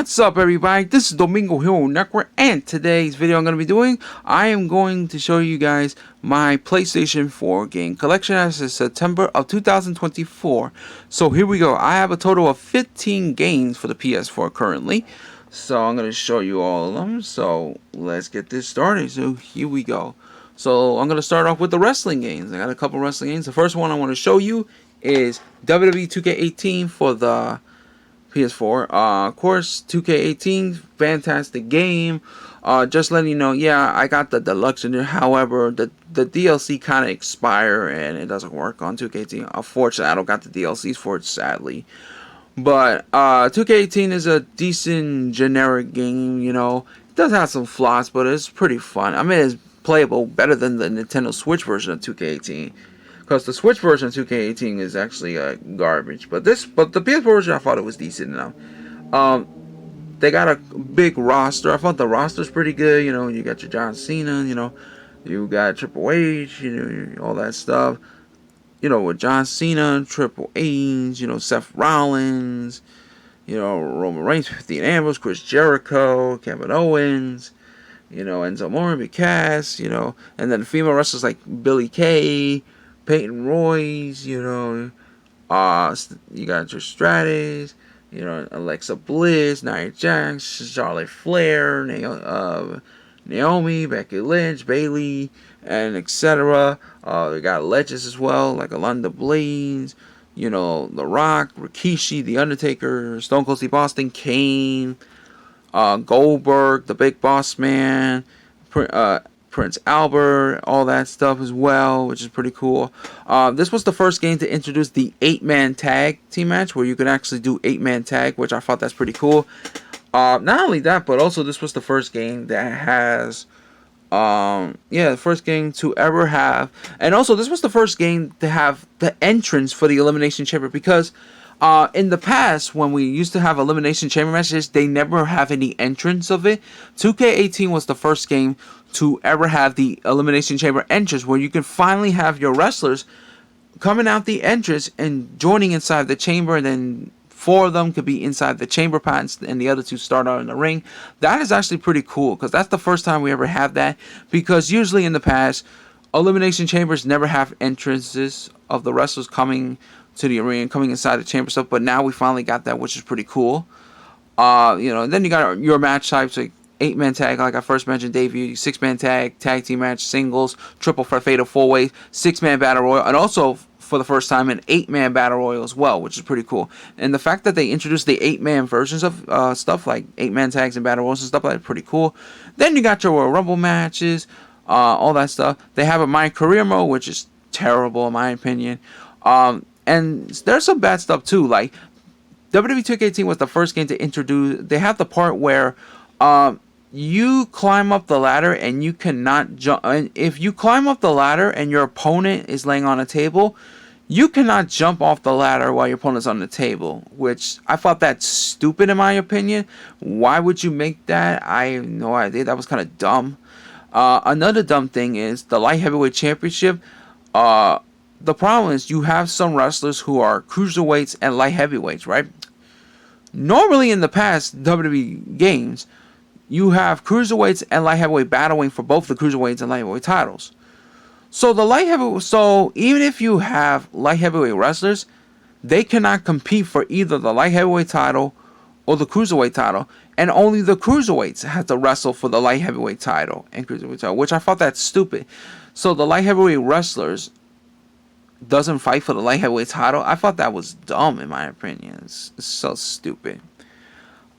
What's up, everybody? This is Domingo Hero Network, and today's video I am going to show you guys my PlayStation 4 game collection as of September of 2024. So here we go. I have a total of 15 games for the PS4 currently. So I'm going to show you all of them. So let's get this started. So here we go. So I'm going to start off with the wrestling games. I got a couple wrestling games. The first one I want to show you is WWE 2K18 for the PS4. Of course, 2K18, fantastic game. Just letting you know, yeah, I got the deluxe in there. However, the DLC kind of expire and it doesn't work on 2K18. Unfortunately, I don't got the DLCs for it, sadly. But 2K18 is a decent generic game. You know, it does have some flaws, but it's pretty fun. I mean, it's playable better than the Nintendo Switch version of 2K18. Because the Switch version of 2K18 is actually garbage, but the PS4 version I thought it was decent enough. They got a big roster. I thought the roster's pretty good. You know, you got your John Cena. You know, you got Triple H. You know, all that stuff. You know, with John Cena, Triple H. You know, Seth Rollins. You know, Roman Reigns, Dean Ambrose, Chris Jericho, Kevin Owens. You know, Enzo Amore, Big Cass. You know, and then female wrestlers like Billie Kay, Peyton Royce, you know, you got your Stratus, you know, Alexa Bliss, Nia Jax, Charlotte Flair, Naomi, Becky Lynch, Bayley, and etc. They got legends as well, like Alundra Blaze, you know, The Rock, Rikishi, The Undertaker, Stone Cold Steve Austin, Kane, Goldberg, The Big Boss Man, Prince Albert, all that stuff as well, which is pretty cool. This was the first game to introduce the 8-man tag team match, where you can actually do 8-man tag, which I thought that's pretty cool. Not only that, but also this was the first game that has, the first game to ever have, and also this was the first game to have the entrance for the Elimination Chamber, because in the past, when we used to have Elimination Chamber matches, they never have any entrance of it. 2K18 was the first game to ever have the Elimination Chamber entrance, where you can finally have your wrestlers coming out the entrance and joining inside the chamber, and then 4 of them could be inside the chamber pants and the other 2 start out in the ring. That is actually pretty cool, because that's the first time we ever have that, because usually in the past, Elimination Chambers never have entrances of the wrestlers coming to the arena, coming inside the chamber stuff, but now we finally got that, which is pretty cool. You know, and then you got your match types like 8-man tag, like I first mentioned, debut, 6-man tag, tag team match, singles, triple for fatal 4-way, 6-man battle royal, and also for the first time an 8-man battle royal as well, which is pretty cool. And the fact that they introduced the 8-man versions of stuff like 8-man tags and battle royals and stuff like that, pretty cool. Then you got your Royal Rumble matches, all that stuff. They have a My Career mode, which is terrible in my opinion. And there's some bad stuff too. Like WWE 2K18 was the first game to introduce. They have the part where you climb up the ladder and you cannot jump. And if you climb up the ladder and your opponent is laying on a table, you cannot jump off the ladder while your opponent's on the table. Which I thought that's stupid in my opinion. Why would you make that? I have no idea. That was kind of dumb. Another dumb thing is the Light Heavyweight Championship. The problem is you have some wrestlers who are cruiserweights and light heavyweights, right? Normally in the past WWE games, you have cruiserweights and light heavyweight battling for both the cruiserweights and light heavyweight titles. So even if you have light heavyweight wrestlers, they cannot compete for either the light heavyweight title or the cruiserweight title, and only the cruiserweights have to wrestle for the light heavyweight title and cruiserweight title, which I thought that's stupid. So the light heavyweight wrestlers doesn't fight for the light heavyweight title. I thought that was dumb in my opinion. It's so stupid.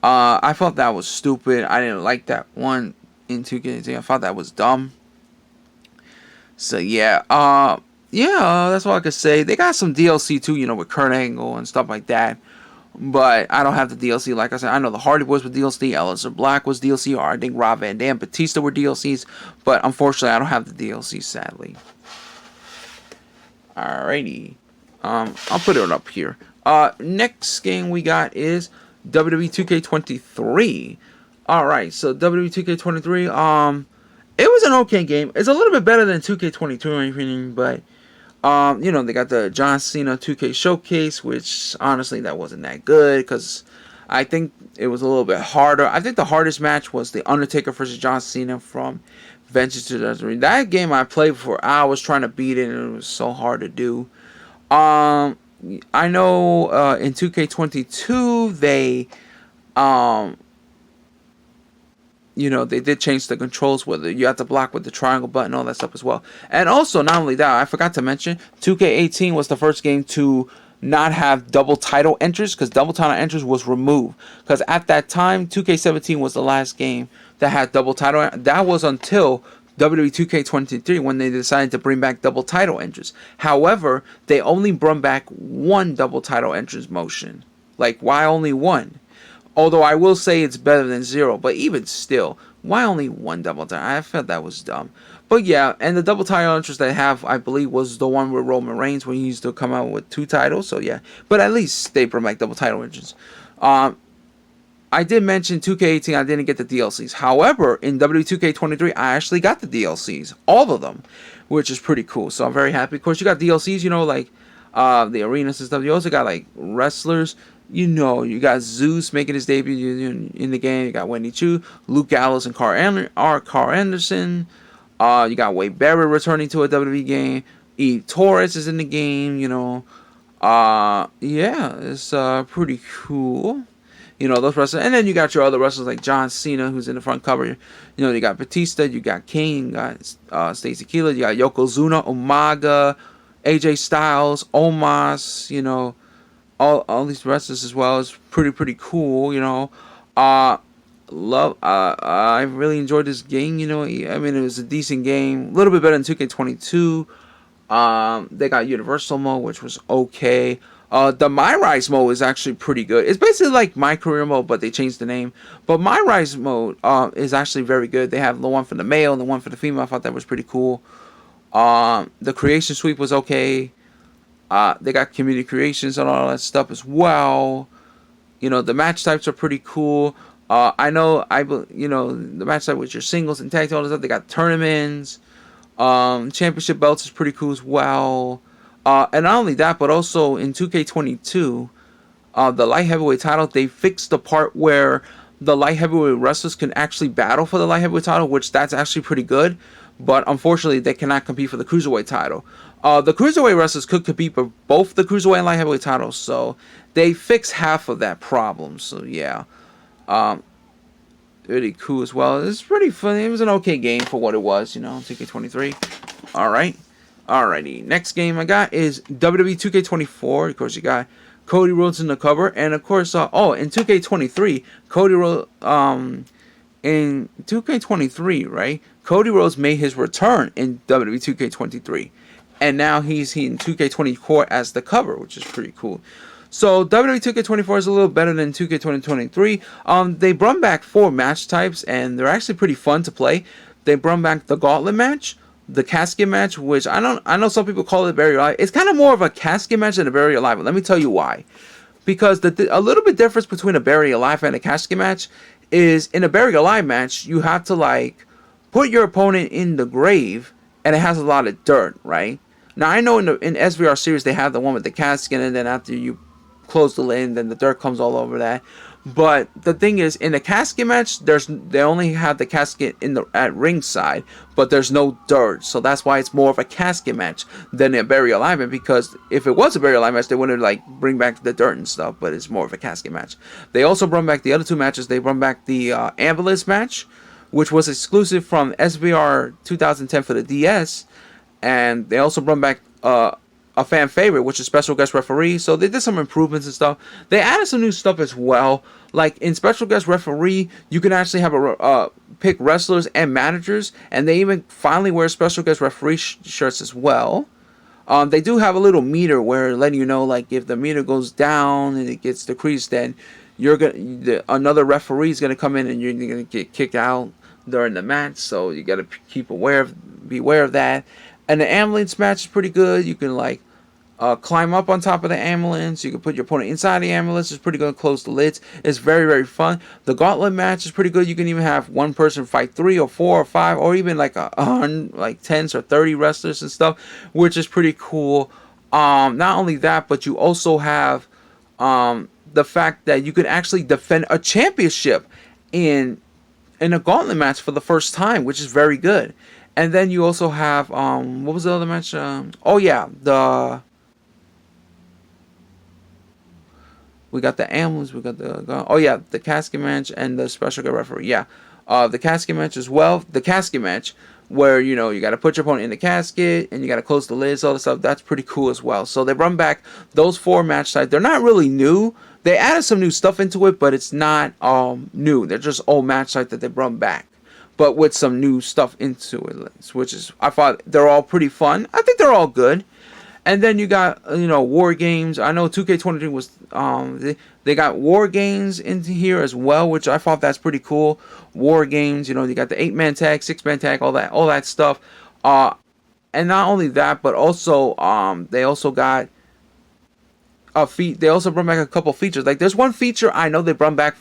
I thought that was stupid. I didn't like that one in 2K18. I thought that was dumb. So yeah, that's all I could say. They got some DLC too, you know, with Kurt Angle and stuff like that. But I don't have the DLC. Like I said, I know the Hardy Boys were DLC, Aleister Black was DLC, or I think Rob Van Dam, Batista were DLCs. But unfortunately, I don't have the DLC, sadly. Alrighty, I'll put it up here. Next game we got is WWE 2K23. Alright, so WWE 2K23, it was an okay game. It's a little bit better than 2K22 in my opinion, but they got the John Cena 2K Showcase, which honestly that wasn't that good because I think it was a little bit harder. I think the hardest match was the Undertaker versus John Cena from Vengeance 2003. That game I played for hours trying to beat it, and it was so hard to do. Um, I know in 2K22 they they did change the controls with it. You have to block with the triangle button, all that stuff as well. And also, not only that, I forgot to mention, 2K18 was the first game to not have double title entries, because double title entries was removed. Because at that time, 2K17 was the last game that had double title. That was until WWE 2K23 when they decided to bring back double title entries. However, they only brought back one double title entrance motion. Like, why only one? Although I will say it's better than 0, but even still, why only one double title? I felt that was dumb. But yeah, and the double title entrance they have, I believe, was the one with Roman Reigns when he used to come out with 2 titles. So yeah, but at least they brought back double title entrance. I did mention 2K18, I didn't get the DLCs. However, in W2K23, I actually got the DLCs, all of them, which is pretty cool. So I'm very happy. Of course, you got DLCs, like the arenas and stuff. You also got like wrestlers. You got Zeus making his debut in the game. You got Wendy Chu, Luke Gallows, and Carl Anderson. You got Wade Barrett returning to a WWE game. Eve Torres is in the game. Yeah, it's pretty cool. Those wrestlers. And then you got your other wrestlers like John Cena, who's in the front cover. You got Batista, you got King, you got Stacy Keibler, you got Yokozuna, Umaga, AJ Styles, Omos, all these wrestlers as well. It's pretty cool. I really enjoyed this game. I mean, it was a decent game, a little bit better than 2K22. They got Universal mode, which was okay. The My Rise mode is actually pretty good. It's basically like My Career mode, but they changed the name. But My Rise mode is actually very good. They have the one for the male and the one for the female. I thought that was pretty cool. The creation sweep was okay. They got community creations and all that stuff as well. The match types are pretty cool. I know, the match type with your singles and tag team, all that stuff. They got tournaments. Championship belts is pretty cool as well. And not only that, but also in 2K22, the light heavyweight title, they fixed the part where the light heavyweight wrestlers can actually battle for the light heavyweight title, which that's actually pretty good. But unfortunately, they cannot compete for the cruiserweight title. The cruiserweight wrestlers could compete for both the cruiserweight and light heavyweight titles, so they fixed half of that problem. So yeah, really cool as well. It's pretty funny. It was an okay game for what it was, 2K23. All right, alrighty. Next game I got is WWE 2K24. Of course, you got Cody Rhodes in the cover, and of course, in 2K23, Cody Rhodes, in 2K23, right? Cody Rhodes made his return in WWE 2K23. And now he's in 2K24 as the cover, which is pretty cool. So WWE 2K24 is a little better than 2K23. They brought back 4 match types, and they're actually pretty fun to play. They brought back the Gauntlet match, the Casket match, which I know some people call it Buried Alive. It's kind of more of a Casket match than a Buried Alive. But let me tell you why. Because a little bit difference between a Buried Alive and a Casket match is in a Buried Alive match, you have to put your opponent in the grave, and it has a lot of dirt, right? Now I know in SVR series they have the one with the casket, and then after you close the lid, then the dirt comes all over that. But the thing is, in a casket match, they only have the casket at ringside, but there's no dirt, so that's why it's more of a casket match than a Buried Alive match. Because if it was a Buried Alive match, they wouldn't bring back the dirt and stuff, but it's more of a casket match. They also brought back the other 2 matches. They brought back the ambulance match, which was exclusive from SVR 2010 for the DS. And they also brought back a fan favorite, which is special guest referee. So they did some improvements and stuff. They added some new stuff as well. Like in special guest referee, you can actually have pick wrestlers and managers, and they even finally wear special guest referee shirts as well. They do have a little meter where letting you know, if the meter goes down and it gets decreased, then another referee is gonna come in and you're gonna get kicked out during the match. So you gotta be aware of that. And the ambulance match is pretty good. You can climb up on top of the ambulance. You can put your opponent inside the ambulance. It's pretty good. Close the lids. It's very, very fun. The gauntlet match is pretty good. You can even have one person fight 3 or 4 or 5 or even 10 or 30 wrestlers and stuff, which is pretty cool. Not only that, but you also have the fact that you could actually defend a championship in a gauntlet match for the first time, which is very good. And then you also have what was the other match? Oh yeah, we got the ambulance, we got the oh yeah, the casket match and the special guest referee. Yeah, the casket match as well. The casket match where you know you got to put your opponent in the casket and you got to close the lids, all the stuff. That's pretty cool as well. So they run back those 4 match types. They're not really new. They added some new stuff into it, but it's not new. They're just old match types that they run back, but with some new stuff into it, which is I thought they're all pretty fun. I think they're all good. And then you got, you know, war games. I know 2K23 was they got war games into here as well, which I thought that's pretty cool. War games, you know, you got the 8-man tag, 6-man tag, all that stuff. And not only that, but also they also got they also brought back a couple features. Like there's one feature I know they brought back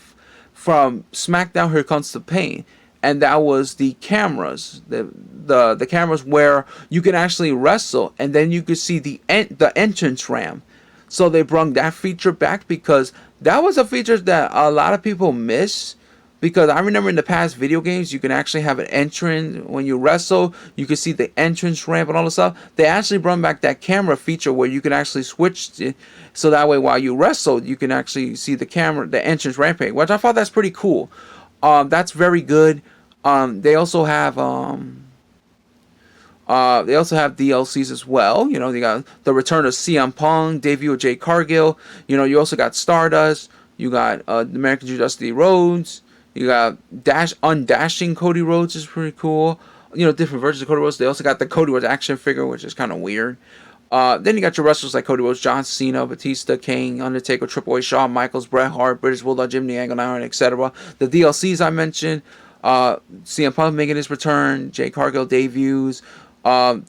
from SmackDown Here Comes the Pain, and that was the cameras, the cameras where you can actually wrestle, and then you could see the entrance ramp. So they brought that feature back because that was a feature that a lot of people miss. Because I remember in the past video games, you can actually have an entrance when you wrestle. You can see the entrance ramp and all the stuff. They actually brought back that camera feature where you can actually switch it, so that way while you wrestle, you can actually see the entrance ramp, which I thought that's pretty cool. That's very good. They also have DLCs as well. You know, they got the return of CM Punk, debut of Jade Cargill. You know, you also got Stardust. You got the American Dream Dusty Rhodes. You got Undashing Cody Rhodes is pretty cool. You know, different versions of Cody Rhodes. They also got the Cody Rhodes action figure, which is kind of weird. Then you got your wrestlers like Cody Rhodes, John Cena, Batista, Kane, Undertaker, Triple H, Shawn Michaels, Bret Hart, British Bulldog, Jimmy Angle, etc. The DLCs I mentioned. CM Punk making his return. Jade Cargill debuts.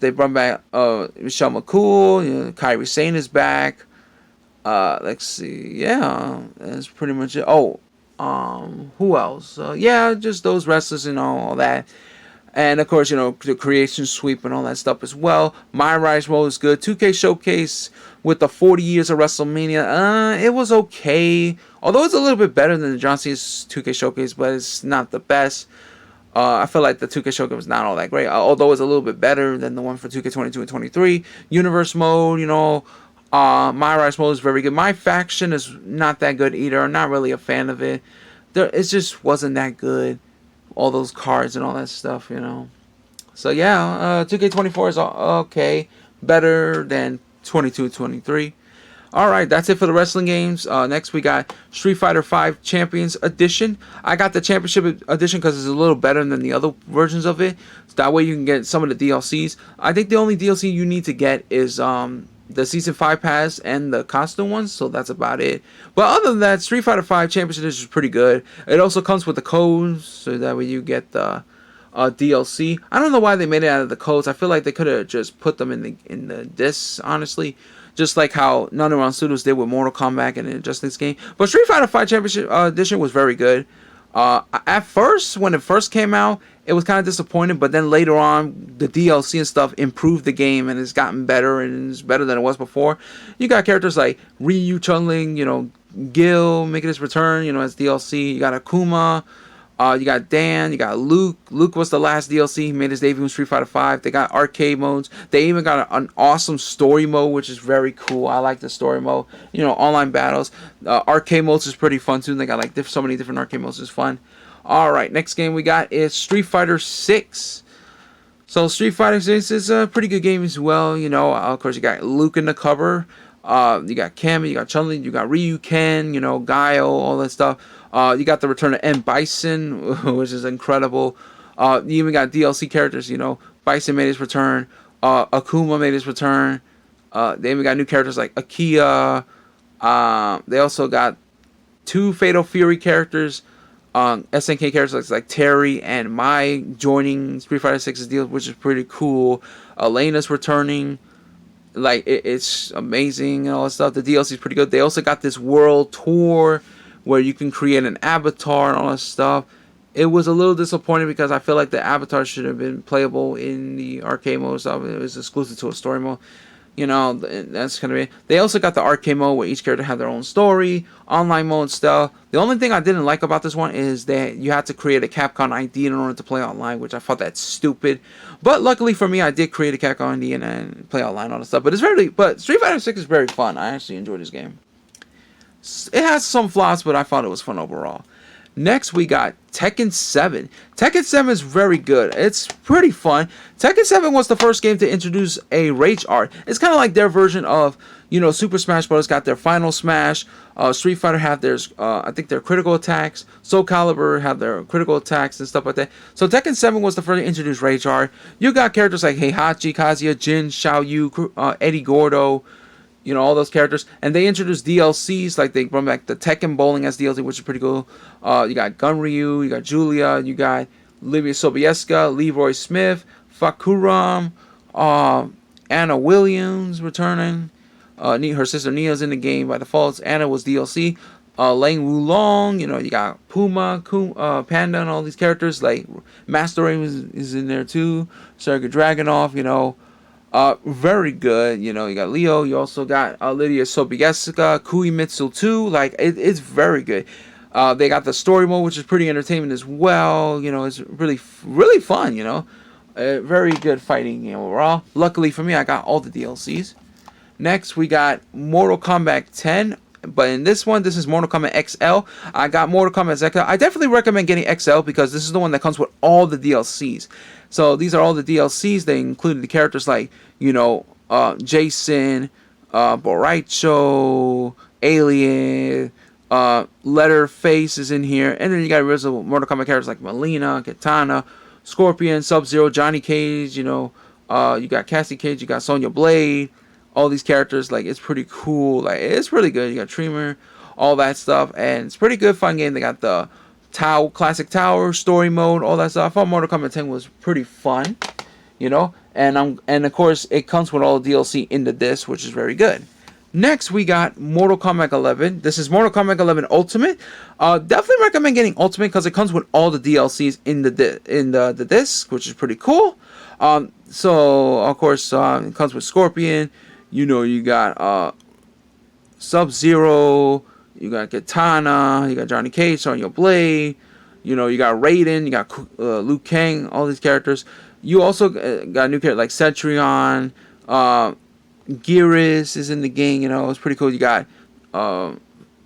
They brought back Michelle McCool. You know, Kairi Sane is back. Let's see. Yeah, that's pretty much it. Oh, who else? Yeah, just those wrestlers and all that. And of course, you know, the creation sweep and all that stuff as well. My Rise Roll is good. 2K Showcase with the 40 years of WrestleMania. It was okay. Although it's a little bit better than the John Cena's 2K Showcase, but it's not the best. I feel like the 2K Showcase was not all that great. Although it's a little bit better than the one for 2K22 and 23. Universe Mode, you know, My Rise Mode is very good. My Faction is not that good either. I'm not really a fan of it. It just wasn't that good. All those cards and all that stuff, you know. So yeah, 2K24 is okay, better than 22-23. All right, that's it for the wrestling games. Next we got Street Fighter V Champions Edition. I got the Championship Edition because it's a little better than the other versions of it. So that way you can get some of the DLCs. I think the only DLC you need to get is the Season 5 Pass and the costume ones, so that's about it. But other than that, Street Fighter V Championship Edition is pretty good. It also comes with the codes, so that way you get the DLC. I don't know why they made it out of the codes. I feel like they could have just put them in the discs, honestly. Just like how Nonderon Studios did with Mortal Kombat and Injustice game. But Street Fighter V Championship Edition was very good. At first, when it first came out, it was kind of disappointing, but then later on, the DLC and stuff improved the game, and it's gotten better, and it's better than it was before. You got characters like Ryu, Chun-Li, you know, Gil making his return, you know, as DLC. You got Akuma, you got Dan, you got Luke. Luke was the last DLC. He made his debut in Street Fighter V. They got arcade modes. They even got an awesome story mode, which is very cool. I like the story mode. You know, online battles. Arcade modes is pretty fun too. They got like so many different arcade modes. It's fun. All right, next game we got is Street Fighter 6. So Street Fighter 6 is a pretty good game as well. You know, of course you got Luke in the cover. You got Cammy, you got Chun-Li, you got Ryu, Ken, you know, Guile, all that stuff. You got the return of M. Bison, which is incredible. You even got DLC characters, you know. Bison made his return. Akuma made his return. They even got new characters like Akia. They also got 2 Fatal Fury characters. SNK characters like Terry and Mai joining Street Fighter 6's deal, which is pretty cool. Elena's returning. Like, it's amazing and all that stuff. The DLC is pretty good. They also got this world tour where you can create an avatar and all that stuff. It was a little disappointing because I feel like the avatar should have been playable in the arcade mode stuff. It was exclusive to a story mode. You know, that's gonna be. They also got the arcade mode where each character have their own story, online mode stuff. The only thing I didn't like about this one is that you had to create a Capcom ID in order to play online, which I thought that's stupid. But luckily for me, I did create a Capcom ID and play online all the stuff. But but Street Fighter 6 is very fun. I actually enjoyed this game. It has some flaws, but I thought it was fun overall. Next, we got Tekken 7. Tekken 7 is very good. It's pretty fun. Tekken 7 was the first game to introduce a rage art. It's kind of like their version of, you know, Super Smash Bros. Got their Final Smash. Street Fighter have their, I think, their critical attacks. Soul Calibur have their critical attacks and stuff like that. So Tekken 7 was the first to introduce rage art. You got characters like Heihachi, Kazuya, Jin, Xiao Eddie Gordo. You know, all those characters. And they introduced DLCs, like they brought back the Tekken Bowling as DLC, which is pretty cool. You got Gunryu, you got Julia, you got Livia Sobieska, Leroy Smith, Fakuram, Anna Williams returning. Her sister Nia's in the game by default. Anna was DLC. Lang Wulong, you know, you got Puma, Panda, and all these characters. Like Master Ray is in there too. Sergei Dragunov, you know. Very good. You know, you got Leo. You also got Lydia Sobieska, Kuimitsu 2. Like, it's very good. They got the story mode, which is pretty entertaining as well. You know, it's really, really fun, you know. Very good fighting, you know, overall. Luckily for me, I got all the DLCs. Next, we got Mortal Kombat 10. But in this one, this is Mortal Kombat XL. I got Mortal Kombat XL. I definitely recommend getting XL because this is the one that comes with all the DLCs. So these are all the DLCs. They included the characters like, you know, Jason, Boraicho, Alien, Letterface is in here. And then you got original Mortal Kombat characters like Melina, Katana, Scorpion, Sub-Zero, Johnny Cage, you know. You got Cassie Cage, you got Sonya Blade. All these characters, like, it's pretty cool. Like, it's really good. You got Tremor, all that stuff. And it's pretty good, fun game. They got the Classic Tower, story mode, all that stuff. I thought Mortal Kombat 10 was pretty fun, you know. And of course, it comes with all the DLC in the disc, which is very good. Next, we got Mortal Kombat 11. This is Mortal Kombat 11 Ultimate. Definitely recommend getting Ultimate because it comes with all the DLCs in the disc, which is pretty cool. So, of course, it comes with Scorpion. You know, you got Sub-Zero, you got Katana, you got Johnny Cage, Sonya Blade, you know, you got Raiden, you got Liu Kang, all these characters. You also got new characters like Cetrion, Geras is in the game, you know, it's pretty cool. You got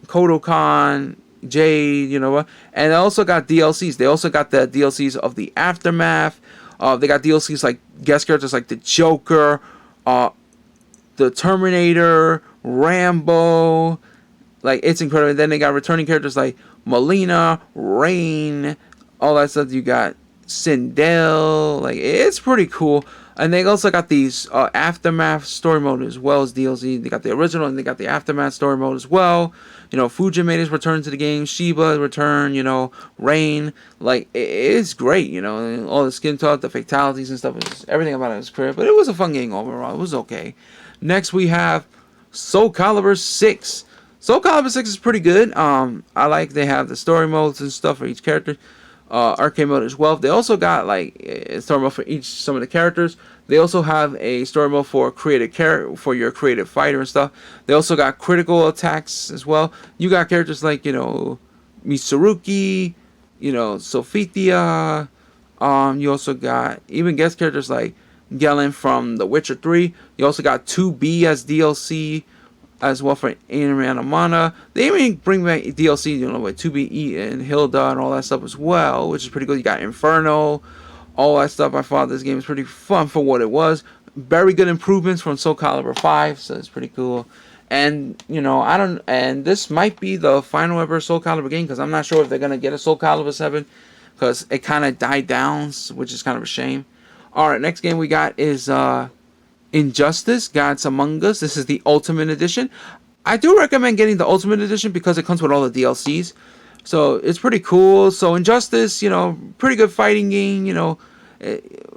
Kodokan, Jade, you know, and they also got DLCs. They also got the DLCs of the Aftermath. They got DLCs like guest characters like the Joker, the Terminator, Rambo, like, it's incredible. And then they got returning characters like Melina, Rain, all that stuff. You got Sindel, like, it's pretty cool. And they also got these Aftermath story mode as well as DLC. They got the original and they got the Aftermath story mode as well. You know, Fujin made his return to the game. Shiba return, you know, Rain. Like, it's great, you know. And all the skin talk, the fatalities and stuff. Everything about it is clear. But it was a fun game overall. It was okay. Next, we have Soul Calibur 6. Soul Calibur 6 is pretty good. I like they have the story modes and stuff for each character. Arcade mode as well. They also got like a story mode for some of the characters. They also have a story mode for for your creative fighter and stuff. They also got critical attacks as well. You got characters like, you know, Mitsuruki, you know, Sophia. You also got even guest characters like Galen from The Witcher 3. You also got 2B as DLC as well for Anamana. They even bring back DLC, you know, with 2B and Hilda and all that stuff as well, which is pretty good. You got Inferno, all that stuff. I thought this game was pretty fun for what it was. Very good improvements from Soul Calibur 5, so it's pretty cool. And, you know, and this might be the final ever Soul Calibur game, because I'm not sure if they're going to get a Soul Calibur 7, because it kind of died down, which is kind of a shame. Alright, next game we got is Injustice, Gods Among Us. This is the Ultimate Edition. I do recommend getting the Ultimate Edition because it comes with all the DLCs. So it's pretty cool. So Injustice, you know, pretty good fighting game, you know,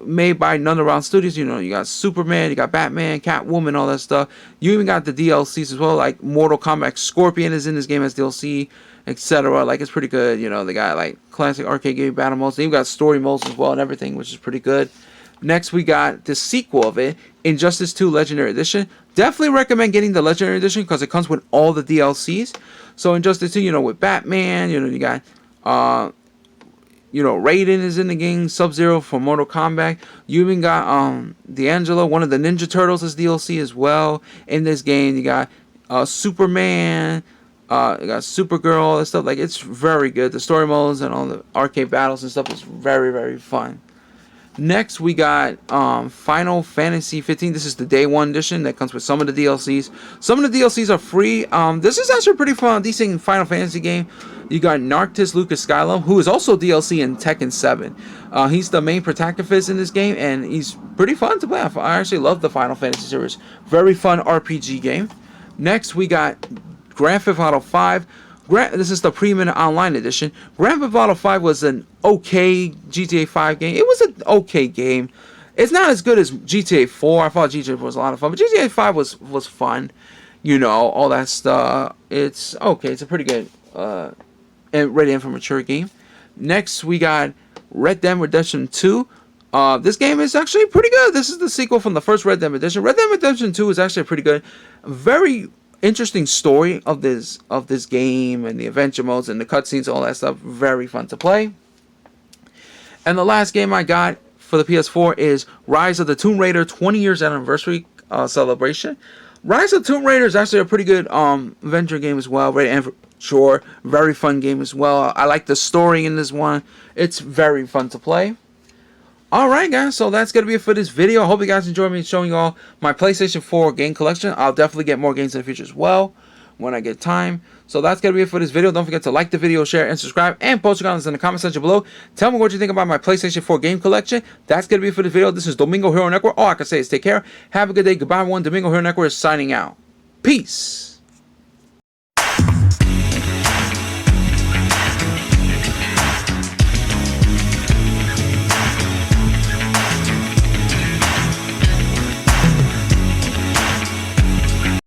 made by Nundaround Studios. You know, you got Superman, you got Batman, Catwoman, all that stuff. You even got the DLCs as well, like Mortal Kombat Scorpion is in this game as DLC, etc. Like, it's pretty good. You know, they got like classic arcade game battle modes. They even got story modes as well and everything, which is pretty good. Next, we got the sequel of it, Injustice 2 Legendary Edition. Definitely recommend getting the Legendary Edition because it comes with all the DLCs. So Injustice 2, with Batman, you got, Raiden is in the game, Sub-Zero for Mortal Kombat. You even got D'Angelo, one of the Ninja Turtles, is DLC as well in this game. You got Superman, you got Supergirl, all that stuff. Like, it's very good. The story modes and all the arcade battles and stuff is very, very fun. Next, we got Final Fantasy 15. This is the Day 1 edition that comes with some of the DLCs. Some of the DLCs are free. This is actually a pretty fun, decent Final Fantasy game. You got Narctis Lucas Skylum, who is also DLC in Tekken 7. He's the main protagonist in this game, and he's pretty fun to play. I actually love the Final Fantasy series. Very fun RPG game. Next, we got Grand Theft Auto 5. This is the Premium Online Edition. Grand Theft Auto 5 was an okay GTA 5 game. It was an okay game. It's not as good as GTA 4. I thought GTA 4 was a lot of fun, but GTA 5 was fun. All that stuff. It's okay. It's a pretty good and ready for mature game. Next, we got Red Dead Redemption 2. This game is actually pretty good. This is the sequel from the first Red Dead Redemption. Red Dead Redemption 2 is actually pretty good. Very interesting story of this game and the adventure modes and the cutscenes, all that stuff. Very fun to play. And the last game I got for the PS4 is Rise of the Tomb Raider 20 years anniversary celebration. Rise of the Tomb Raider is actually a pretty good adventure game as well. Very fun game as well. I like the story in this one. It's very fun to play. Alright guys, so that's going to be it for this video. I hope you guys enjoyed me showing you all my PlayStation 4 game collection. I'll definitely get more games in the future as well when I get time. So that's going to be it for this video. Don't forget to like the video, share, and subscribe, and post your comments in the comment section below. Tell me what you think about my PlayStation 4 game collection. That's going to be it for this video. This is Domingo Hero Network. All I can say is take care. Have a good day. Goodbye everyone. Domingo Hero Network is signing out. Peace.